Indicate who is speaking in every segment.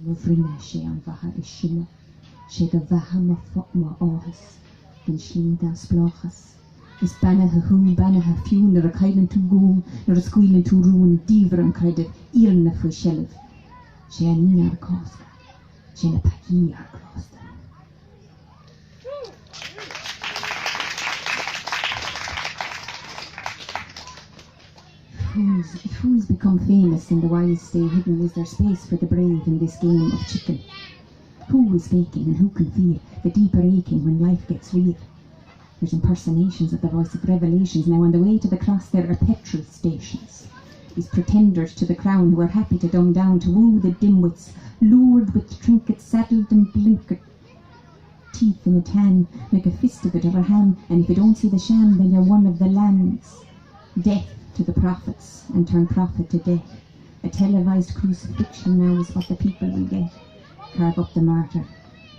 Speaker 1: Mhrine sé an bhatha is sinne, sé go bheithe má fotma áthas, den slíd as blachas. Is banathe hún, banathe fiún, ar a caiilen tú gún, ar a scuilen tú rún, díomhar an creidir, íarna faoi shelf. Sé an í ar cásca, sé na paí ar glásta. Fools become famous and the wise stay hidden. Is there space for the brave in this game of chicken? Who is faking and who can feel the deeper aching when life gets real? There's impersonations of the voice of revelations. Now on the way to the cross there are petrol stations. These pretenders to the crown who are happy to dumb down, to woo the dimwits, lured with trinkets, saddled and blinkered. Teeth in a tan, make a fist of it or a ham, and if you don't see the sham, then you're one of the lambs. Death to the prophets, and turn prophet to death. A televised crucifixion now is what the people will get. Carve up the martyr,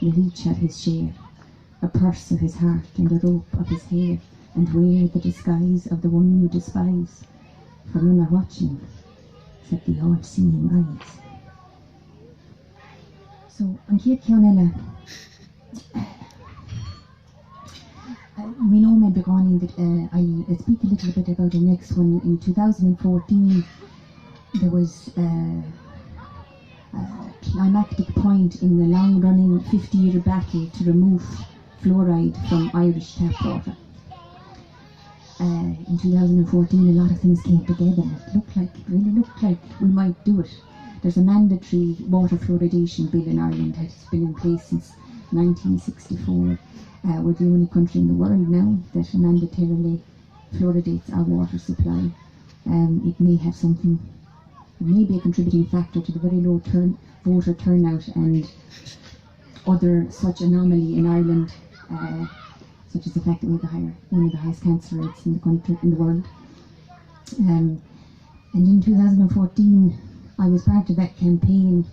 Speaker 1: let each have his share. A purse of his heart and a rope of his hair, and wear the disguise of the one you despise. For none are watching, except the all-seeing eyes. So, an chéad ceann we know maybe Gani that I'll speak a little bit about the next one. In 2014 there was a climactic point in the long-running 50-year battle to remove fluoride from Irish tap water. In 2014 a lot of things came together. It really looked like we might do it. There's a mandatory water fluoridation bill in Ireland that has been in place since 1964. We're the only country in the world now that mandatorily fluoridates our water supply. It may have something, it may be a contributing factor to the very low voter turnout and other such anomaly in Ireland, such as the fact that we have one of the highest cancer rates in the country, in the world. And in 2014 I was part of that campaign,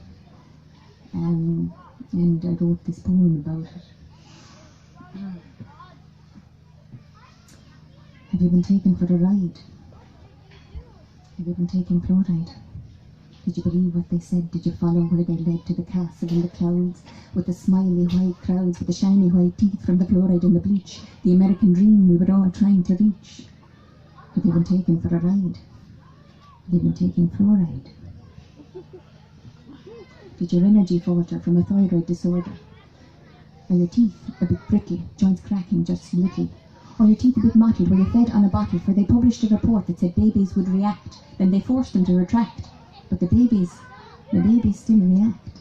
Speaker 1: and I wrote this poem about it. Have you been taken for a ride? Have you been taking fluoride? Did you believe what they said? Did you follow where they led to the castle in the clouds, with the smiley white crowds, with the shiny white teeth from the fluoride and the bleach, the American dream we were all trying to reach? Have you been taken for a ride? Have you been taking fluoride? Did your energy falter from a thyroid disorder? Are your teeth a bit brittle, joints cracking just a little? Or your teeth a bit mottled, were you fed on a bottle? For they published a report that said babies would react, then they forced them to retract. But the babies still react.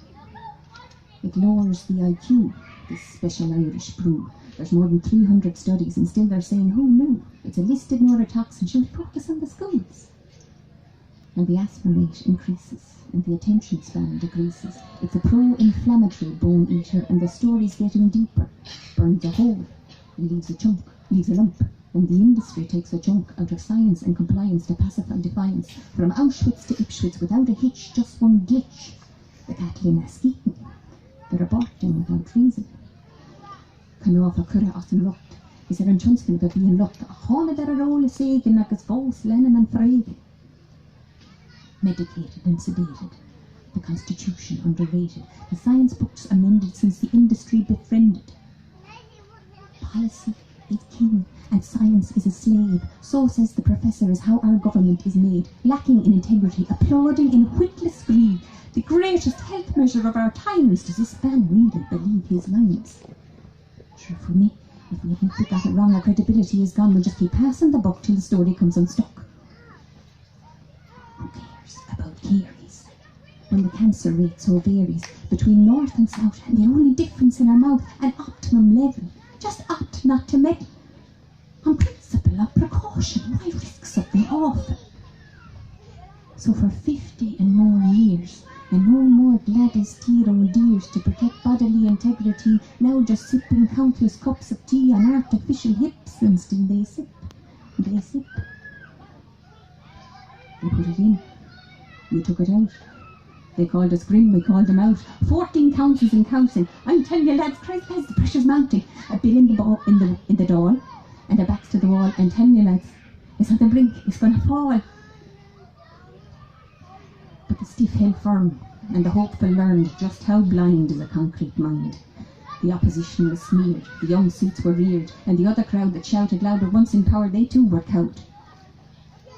Speaker 1: It lowers the IQ, this special Irish brew. There's more than 300 studies and still they're saying, who knew? It's a listed neurotoxin, should we focus on the schools? And the aspirin rate increases and the attention span decreases. It's a pro-inflammatory bone eater and the story's getting deeper. Burns a hole and leaves a chunk, leaves a lump. And the industry takes a chunk out of science and compliance to pacify defiance. From Auschwitz to Ipswich without a hitch, just one glitch. The Kathleen Askeaton, they're aborting without reason. Canova cura as an rucht. Is there an chunskin of being lucht? A hana der a roll sagen agus false Lenin and Frege. Medicated and sedated. The Constitution underrated. The science books amended since the industry befriended. Policy is king and science is a slave. So says the professor is how our government is made. Lacking in integrity, applauding in witless greed. The greatest health measure of our times. Does this man really believe his lines? Sure, for me, if we haven't got it wrong, our credibility is gone. We'll just keep passing the buck till the story comes unstuck. Who cares about caries when the cancer rate so varies between north and south, and the only difference in our mouth an optimum level? Just opt not to meddle. On principle of precaution, why risk something awful? So for 50 and more years, and no more Gladys dear old dears to protect bodily integrity, now just sipping countless cups of tea on artificial hips, and still they sip, they sip. They put it in, we took it out. They called us grim, we called them out. 14 councils and counting. I'm telling you lads, Christ knows the pressure's mounting. A bill in the doll, and our backs to the wall. I'm telling you lads, it's on the brink, it's gonna fall. But the stiff held firm, and the hopeful learned just how blind is a concrete mind. The opposition was smeared, the young suits were reared, and the other crowd that shouted louder, once in power, they too were cowed.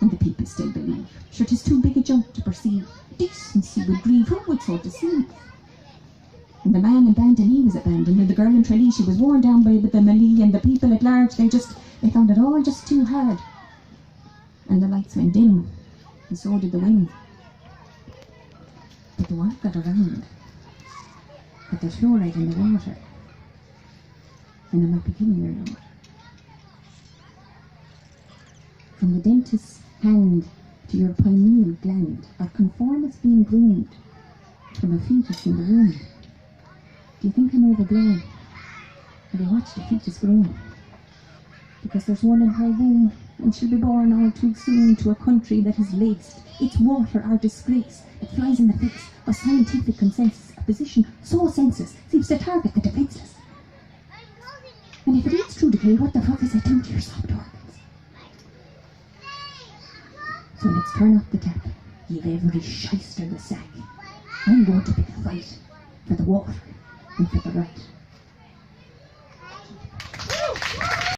Speaker 1: And the people still believe, sure 'tis too big a jump to perceive. Decency would grieve, who would so deceive? And the man in Bandon, he was abandoned, and the girl in Tralee, she was worn down by the melee, and the people at large, they found it all just too hard. And the lights went dim, and so did the wind. But the work got around, that there's fluoride in the water, and I'm not beginning your Lord. From the dentist's hand to your pineal gland, our conformance being groomed from a fetus in the womb. Do you think I'm overblown? Have you watched the fetus growing? Because there's one in her womb, and she'll be born all too soon to a country that has laced its water our disgrace. It flies in the face of scientific consensus, a position so senseless seems to target the defenseless. And if it eats through decay, what the fuck is it doing to your soft organs? So let's turn off the tap, give every shyster the sack. I'm going to pick a fight for the water and for the right.